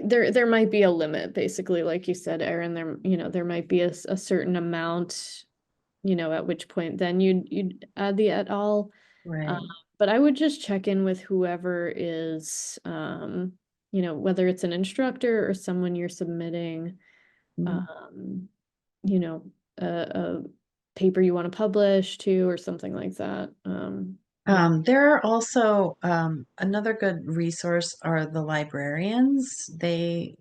there might be a limit, basically, like you said, Erin. There might be a certain amount, at which point then you'd add the et al. Right. But I would just check in with whoever is, whether it's an instructor or someone you're submitting, Mhm. um, you know, a paper you want to publish to, or something like that. Yeah. There are also another good resource are the librarians. They,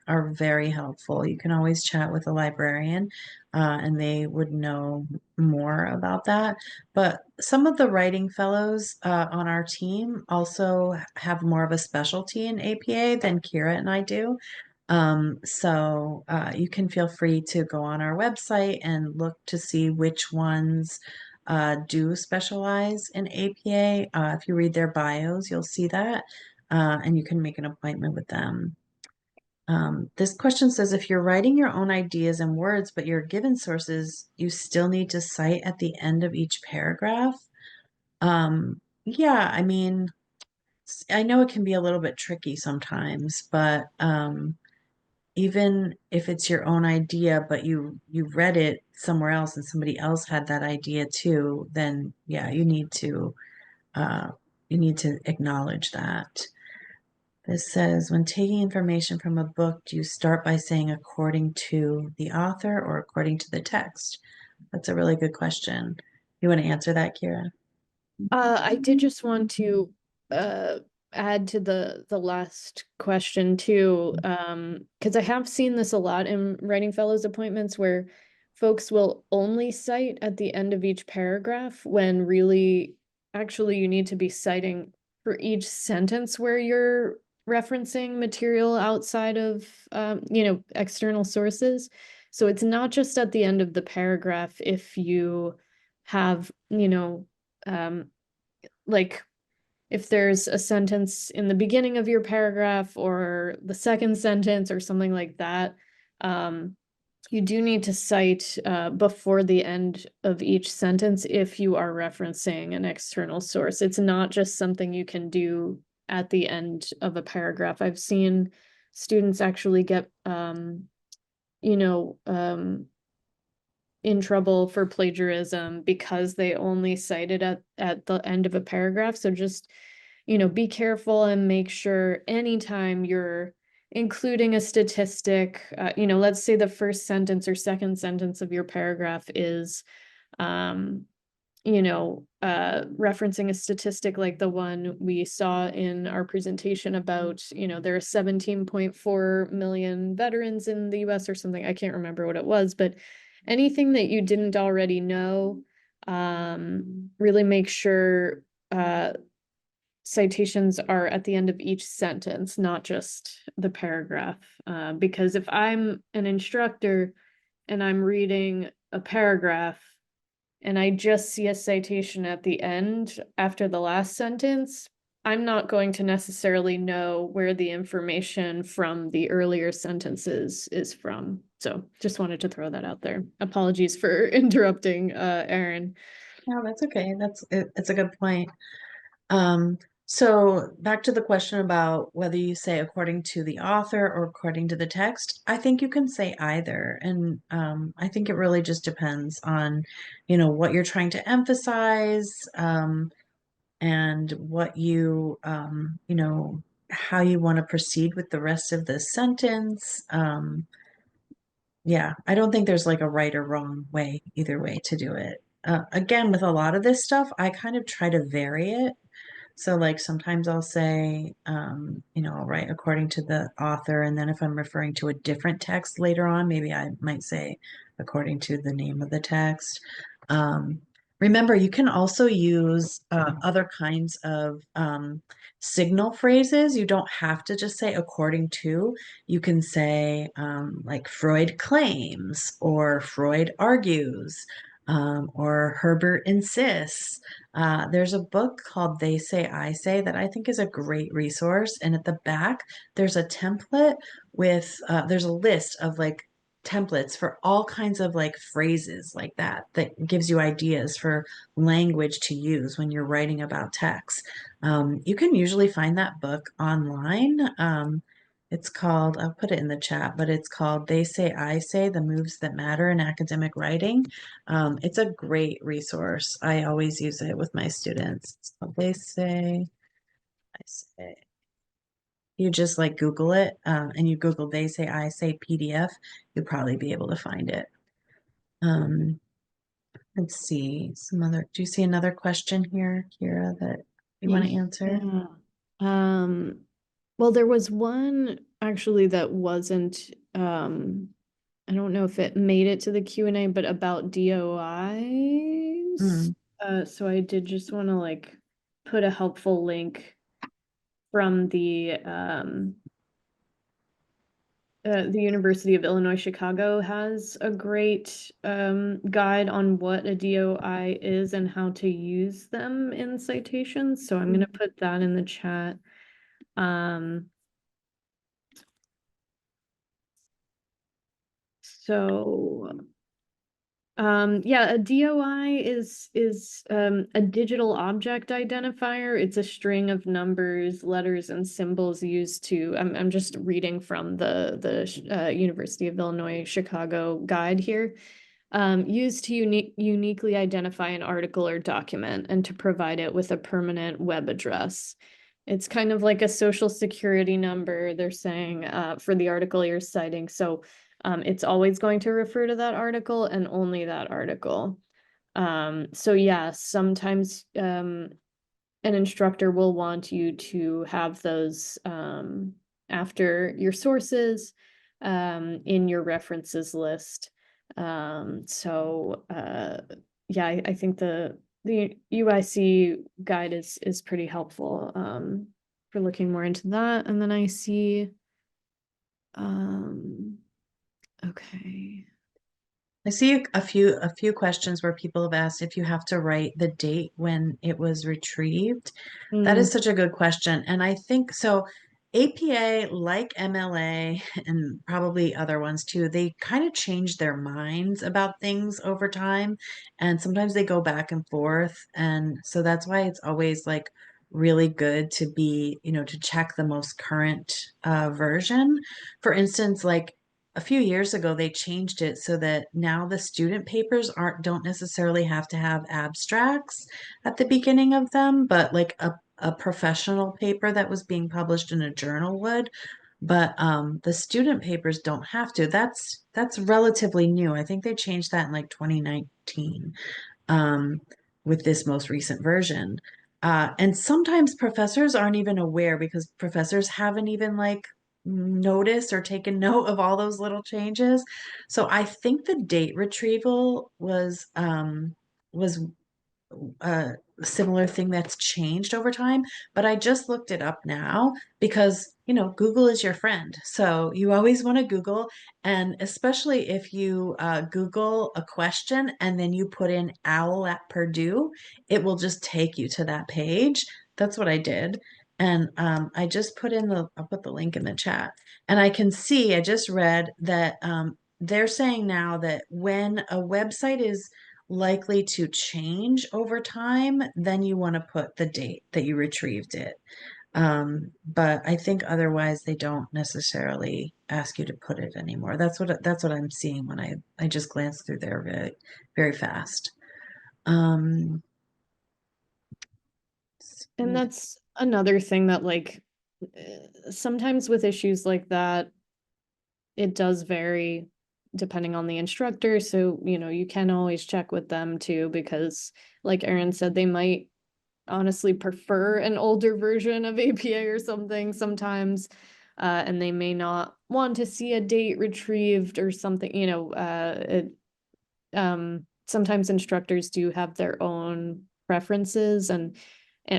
are very helpful. You can always chat with a librarian, and they would know more about that. But some of the writing fellows on our team also have more of a specialty in APA than Kira and I do. So you can feel free to go on our website and look to see which ones do specialize in APA. If you read their bios, you'll see that, and you can make an appointment with them. This question says, if you're writing your own ideas and words, but you're given sources, you still need to cite at the end of each paragraph. Yeah, I mean, I know it can be a little bit tricky sometimes, but even if it's your own idea, but you read it somewhere else and somebody else had that idea too, then yeah, uh, you need to acknowledge that. This says, when taking information from a book, do you start by saying according to the author or according to the text? That's a really good question. You want to answer that, Kira? I did just want to uh add to the last question too, because I have seen this a lot in writing fellows appointments, where folks will only cite at the end of each paragraph, when really actually you need to be citing for each sentence where you're referencing material outside of external sources. So it's not just at the end of the paragraph if you have, like if there's a sentence in the beginning of your paragraph or the second sentence or something like that, you do need to cite before the end of each sentence if you are referencing an external source. It's not just something you can do at the end of a paragraph. I've seen students actually get, in trouble for plagiarism because they only cited at the end of a paragraph. So just, be careful and make sure anytime you're including a statistic, let's say the first sentence or second sentence of your paragraph is, referencing a statistic like the one we saw in our presentation about, there are 17.4 million veterans in the US or something. I can't remember what it was, but anything that you didn't already know, really make sure citations are at the end of each sentence, not just the paragraph. Because if I'm an instructor and I'm reading a paragraph and I just see a citation at the end after the last sentence, I'm not going to necessarily know where the information from the earlier sentences is from. So just wanted to throw that out there. Apologies for interrupting, Erin. No, that's okay. It's a good point. So back to the question about whether you say according to the author or according to the text, I think you can say either. And I think it really just depends on, what you're trying to emphasize, and what how you want to proceed with the rest of the sentence. Yeah, I don't think there's like a right or wrong way, either way to do it. Again, with a lot of this stuff, I kind of try to vary it. So like sometimes I'll say, I'll write according to the author, and then if I'm referring to a different text later on, maybe I might say according to the name of the text. Um, Remember, you can also use other kinds of signal phrases. You don't have to just say according to. You can say like Freud claims, or Freud argues, or Herbert insists. There's a book called They Say, I Say that I think is a great resource. And at the back, there's a template there's a list of like templates for all kinds of like phrases like that gives you ideas for language to use when you're writing about text. You can usually find that book online. It's called, I'll put it in the chat, but it's called They Say, I Say, The Moves That Matter in Academic Writing. It's a great resource. I always use it with my students. It's called They Say, I Say. You just like Google it, and you Google They Say, I Say PDF, you'll probably be able to find it. Um, let's see, do you see another question here, Kira, that you want to answer? Yeah. Well, there was one actually that wasn't, I don't know if it made it to the Q&A, but about DOIs. Mm. So I did just want to like put a helpful link from the University of Illinois Chicago has a great guide on what a DOI is and how to use them in citations. So I'm going to put that in the chat. Yeah, a DOI is a digital object identifier. It's a string of numbers, letters, and symbols used to. I'm just reading from the University of Illinois Chicago guide here. Used to uniquely identify an article or document and to provide it with a permanent web address. It's kind of like a social security number, they're saying, for the article you're citing. So it's always going to refer to that article and only that article. So yeah, sometimes an instructor will want you to have those after your sources in your references list. Yeah, I think the UIC guide is pretty helpful for looking more into that. And then I see, okay. I see a few questions where people have asked if you have to write the date when it was retrieved. That is Mm, such a good question. And I think so. APA, like MLA and probably other ones too, they kind of change their minds about things over time. And sometimes they go back and forth. And so that's why it's always like really good to be, to check the most current version. For instance, like a few years ago, they changed it so that now the student papers don't necessarily have to have abstracts at the beginning of them, but like a professional paper that was being published in a journal would. But the student papers don't have to. That's relatively new. I think they changed that in like 2019 um, with this most recent version. And sometimes professors aren't even aware because professors haven't even like noticed or taken note of all those little changes. So I think the date retrieval was a similar thing that's changed over time, but I just looked it up now because, Google is your friend. So you always want to Google, and especially if you Google a question and then you put in owl at Purdue, it will just take you to that page. That's what I did. And I just I'll put the link in the chat. And I just read that they're saying now that when a website is likely to change over time, then you want to put the date that you retrieved it. But I think otherwise they don't necessarily ask you to put it anymore. That's what I'm seeing when I just glanced through there very very fast. Um, and that's another thing that sometimes with issues like that, it does vary depending on the instructor. So, you can always check with them too, because like Erin said, they might honestly prefer an older version of APA or something sometimes. And they may not want to see a date retrieved or something, sometimes instructors do have their own preferences and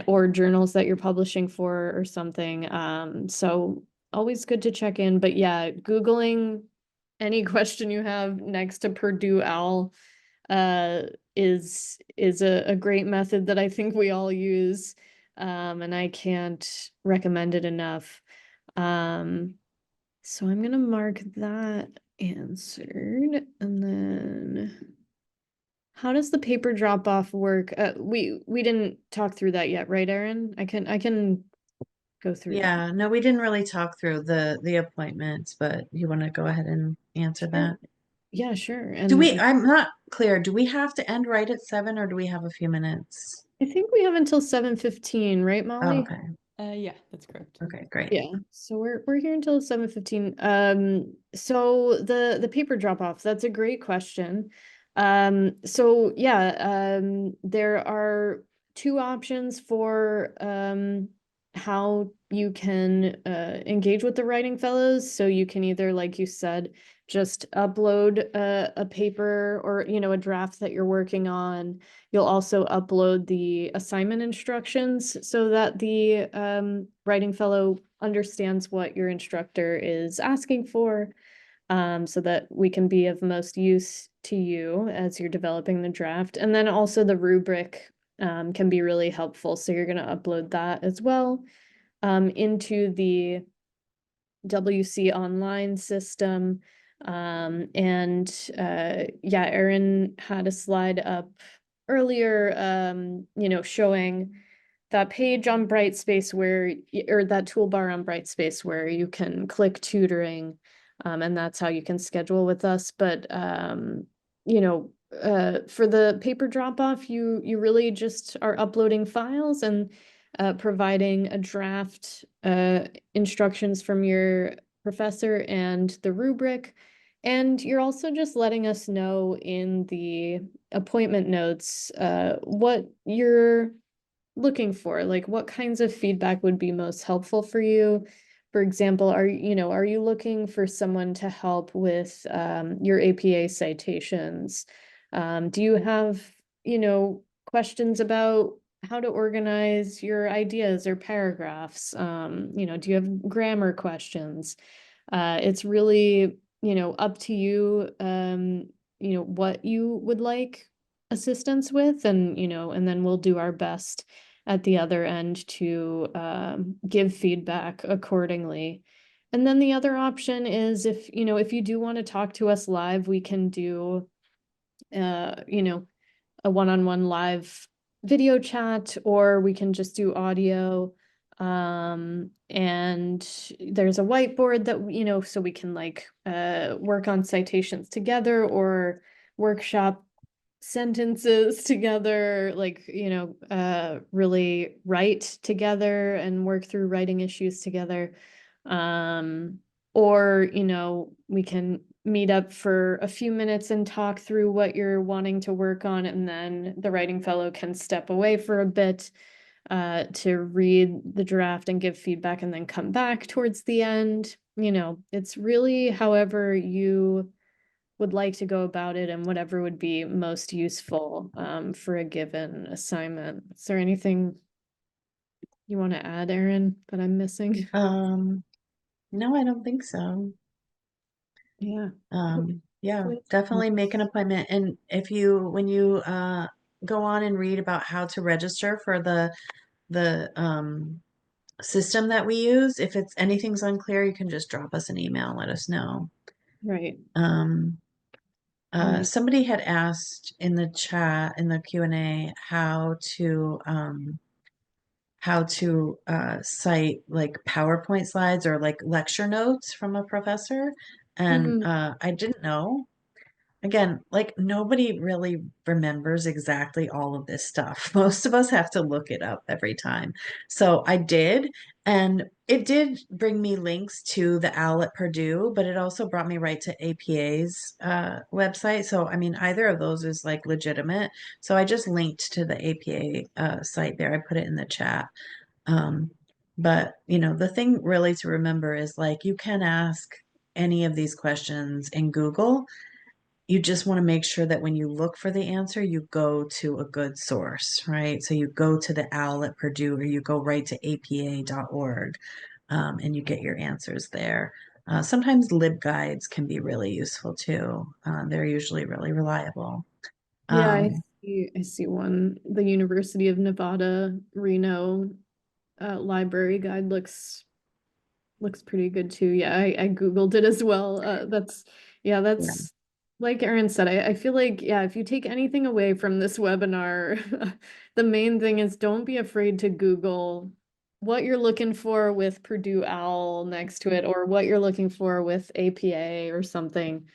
or journals that you're publishing for or something. So always good to check in. But yeah, Googling any question you have next to Purdue OWL uh is a great method that I think we all use. And I can't recommend it enough. So I'm gonna mark that answered, and then how does the paper drop off work? We didn't talk through that yet, right, Erin? I can go through that. yeah, no, we didn't really talk through the appointments, but you want to go ahead and answer Sure. that? Yeah, sure. Do we, And I'm not clear, do we have to end right at 7 or do we have a few minutes? I think we have until 7:15, right, Oh, Molly? okay. Yeah, that's correct. Okay, great. Yeah, so we're here until 7:15. So the paper drop off, that's a great question. So yeah, there are two options for how you can engage with the writing fellows. So you can either, like you said, just upload a paper or a draft that you're working on. You'll also upload the assignment instructions so that the writing fellow understands what your instructor is asking for, so that we can be of most use to you as you're developing the draft. And then also the rubric can be really helpful. So you're going to upload that as well into the WC online system. And yeah, Erin had a slide up earlier, showing that page on Brightspace or that toolbar on Brightspace where you can click tutoring, and that's how you can schedule with us. But for the paper drop off, you really just are uploading files and providing a draft instructions from your professor and the rubric. And you're also just letting us know in the appointment notes what you're looking for, like what kinds of feedback would be most helpful for you. For example, are you looking for someone to help with your APA citations? Do you have, questions about how to organize your ideas or paragraphs? Do you have grammar questions? It's really, up to you. what you would like assistance with, and and then we'll do our best at the other end to give feedback accordingly. And then the other option is, if you do want to talk to us live, we can do a one-on-one live video chat, or we can just do audio. And there's a whiteboard that, so we can work on citations together or workshop sentences together, really write together and work through writing issues together. Um, or, we can meet up for a few minutes and talk through what you're wanting to work on, and then the writing fellow can step away for a bit to read the draft and give feedback and then come back towards the end. It's really however you would like to go about it and whatever would be most useful for a given assignment. Is there anything you want to add, Erin, that I'm missing? No, I don't think so. Yeah. Yeah, Hopefully. definitely make an appointment. And when you go on and read about how to register for the system that we use, if it's anything's unclear, you can just drop us an email and let us know. Right. Um, Right. Somebody had asked in the chat in the Q&A how to cite like PowerPoint slides or like lecture notes from a professor, and Mm, I didn't know. Again, like nobody really remembers exactly all of this stuff. Most of us have to look it up every time. So I did, and it did bring me links to the OWL at Purdue, but it also brought me right to APA's website. So, I mean, either of those is like legitimate. So I just linked to the APA site there. I put it in the chat. Um, but, the thing really to remember is like you can ask any of these questions in Google. You just want to make sure that when you look for the answer, you go to a good source, right? So you go to the OWL at Purdue, or you go right to apa.org, and you get your answers there. Sometimes LibGuides can be really useful too. They're usually really reliable. yeah, I Um, see. I see one. The University of Nevada, Reno library guide looks pretty good too. Yeah, I Googled it as well. Yeah, yeah, that's like Erin said, I feel like, yeah, if you take anything away from this webinar, the main thing is don't be afraid to Google what you're looking for with Purdue OWL next to it, or what you're looking for with APA or something.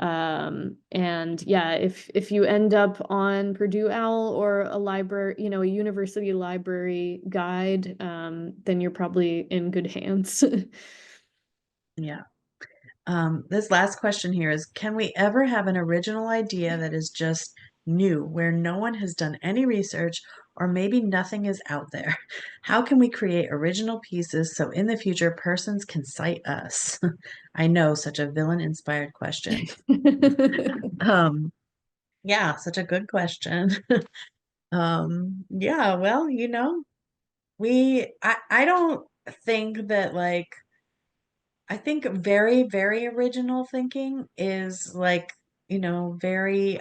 And yeah, if you end up on Purdue OWL or a library, a university library guide, then you're probably in good hands. yeah. This last question here is, can we ever have an original idea that is just new, where no one has done any research or maybe nothing is out there? How can we create original pieces so in the future persons can cite us? I know, such a villain-inspired question. Um, yeah, such a good question. Yeah, well, I don't think that like I think very, very original thinking is like, very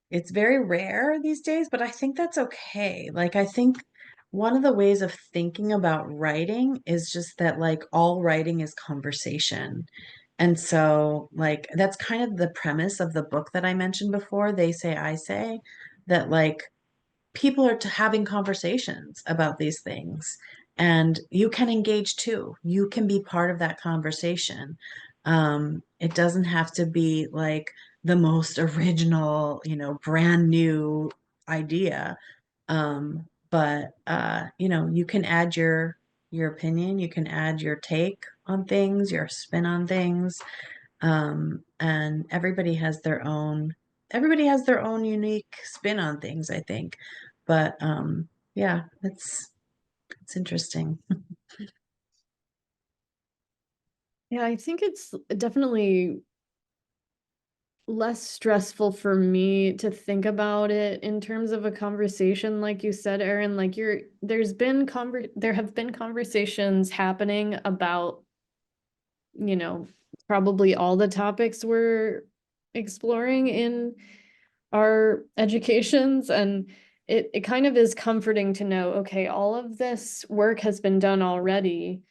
it's very rare these days, but I think that's okay. Like I think one of the ways of thinking about writing is just that like all writing is conversation. And so like that's kind of the premise of the book that I mentioned before, They Say I Say, that like people are having conversations about these things, and you can engage too. You can be part of that conversation. It doesn't have to be like the most original, brand new idea. But you can add your opinion, you can add your take on things, your spin on things. And everybody has their own unique spin on things, I think. But yeah, it's interesting. Yeah, I think it's definitely less stressful for me to think about it in terms of a conversation, like you said, Erin. Like there have been conversations happening about, probably all the topics we're exploring in our educations, and it kind of is comforting to know, okay, all of this work has been done already.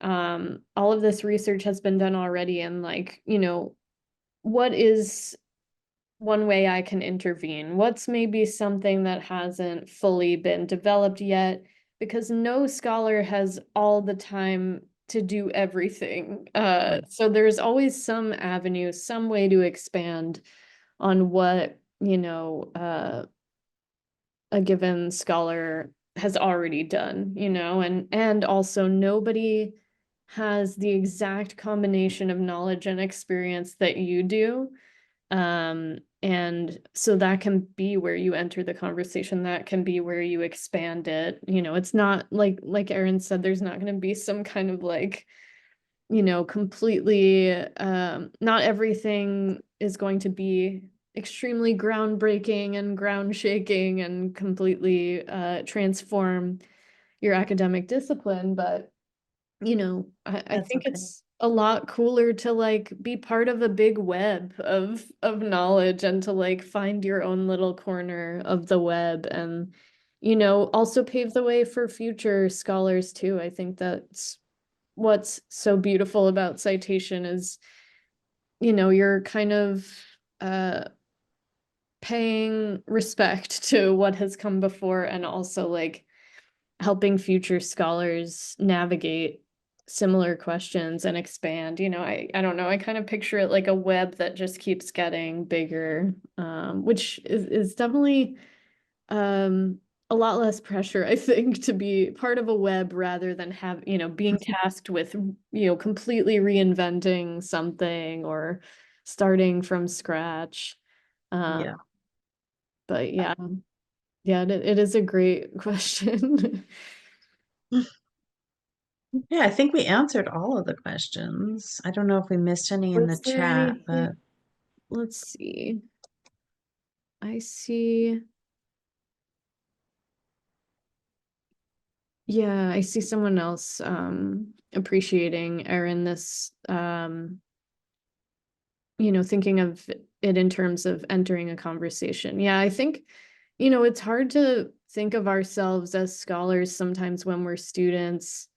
All of this research has been done already, and like, what is one way I can intervene? What's maybe something that hasn't fully been developed yet? Because no scholar has all the time to do everything. Right. So there's always some avenue, some way to expand on what, a given scholar has already done, and also nobody has the exact combination of knowledge and experience that you do. And so that can be where you enter the conversation, that can be where you expand it. It's not like Erin said, there's not going to be some kind of like, completely not everything is going to be extremely groundbreaking and ground shaking and completely transform your academic discipline, but I That's think okay. it's a lot cooler to like be part of a big web of knowledge and to like find your own little corner of the web, and also pave the way for future scholars too. I think that's what's so beautiful about citation is, you're kind of uh paying respect to what has come before, and also like helping future scholars navigate similar questions and expand. I don't know, I kind of picture it like a web that just keeps getting bigger, which is definitely um a lot less pressure, I think, to be part of a web rather than being tasked with, completely reinventing something or starting from scratch. Um, Yeah. but yeah, it is a great question. Yeah, I think we answered all of the questions. I don't know if we missed any in the Was there chat, anything? but Let's see. I see. Yeah, I see someone else appreciating Erin this thinking of it in terms of entering a conversation. Yeah, I think, it's hard to think of ourselves as scholars sometimes when we're students,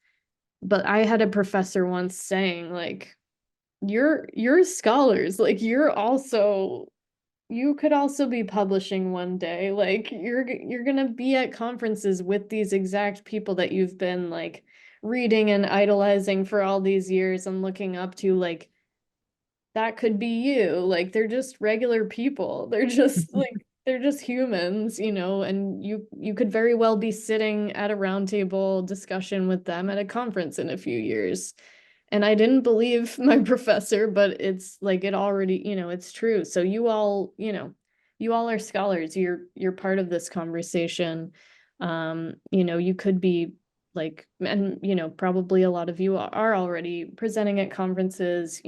but I had a professor once saying like, you're scholars, like you could also be publishing one day. Like you're gonna be at conferences with these exact people that you've been like reading and idolizing for all these years and looking up to. Like that could be you. Like they're just regular people. They're just humans, and you could very well be sitting at a roundtable discussion with them at a conference in a few years. And I didn't believe my professor, but it's like it already, it's true. So you all are scholars. You're part of this conversation. You could be like, and probably a lot of you are already presenting at conferences,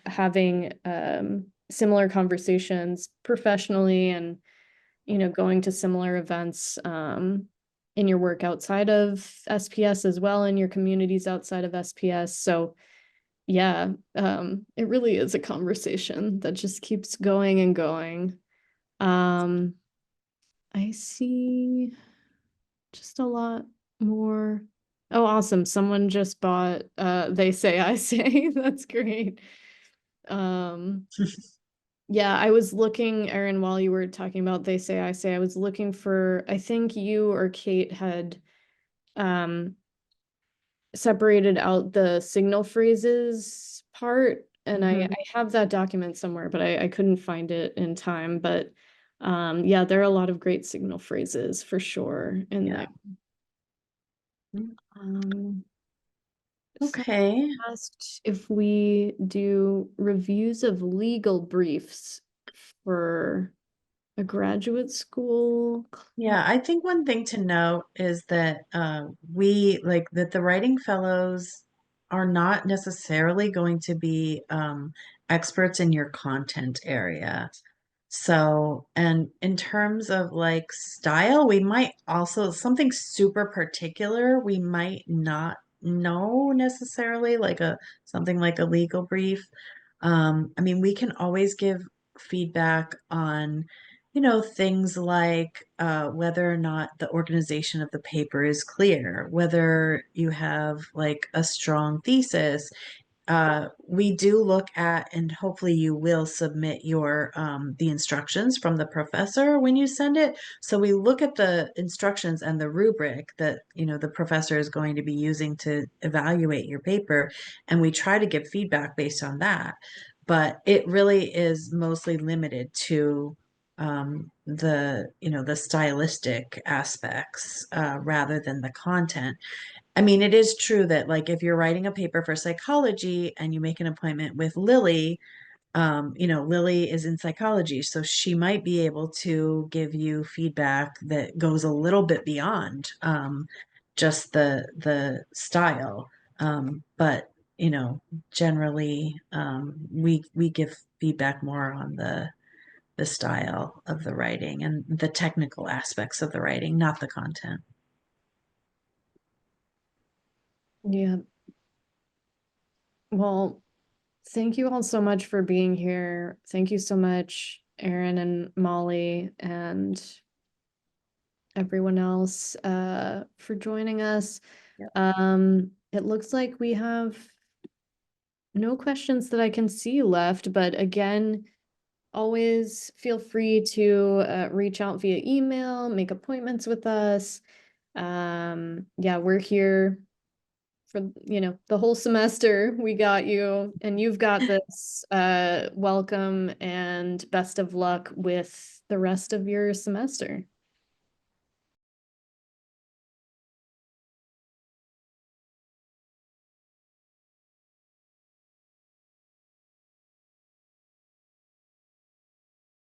having similar conversations professionally, and going to similar events in your work outside of SPS as well, in your communities outside of SPS. So yeah, it really is a conversation that just keeps going and going. Um, I see just a lot more. Oh, awesome. Someone just bought They Say I Say. That's great. Um, yeah, I was looking, Erin, while you were talking about They Say I Say, I was looking for, I think you or Kate had um separated out the signal phrases part, and I Mhm. have that document somewhere, but I couldn't find it in time. But yeah, there are a lot of great signal phrases for sure in there. Yeah. Mm, Um, Someone okay. asked if we do reviews of legal briefs for a graduate school class. Yeah, I think one thing to note is that we like that the writing fellows are not necessarily going to be experts in your content area. So, and in terms of like style, we might also something super particular we might not know necessarily, like a something like a legal brief. I mean, we can always give feedback on, things like whether or not the organization of the paper is clear, whether you have like a strong thesis. We do look at, and hopefully you will submit your the instructions from the professor when you send it. So we look at the instructions and the rubric that the professor is going to be using to evaluate your paper, and we try to give feedback based on that. But it really is mostly limited to the stylistic aspects rather than the content. I mean, it is true that like if you're writing a paper for psychology and you make an appointment with Lily, Lily is in psychology, so she might be able to give you feedback that goes a little bit beyond just the style. But generally, we give feedback more on the style of the writing and the technical aspects of the writing, not the content. Yeah. Well, thank you all so much for being here. Thank you so much, Erin and Molly, and everyone else for joining us. Yep. It looks like we have no questions that I can see left, but again, always feel free to reach out via email, make appointments with us. Yeah, we're here for, the whole semester. We got you, and you've got this. Welcome and best of luck with the rest of your semester.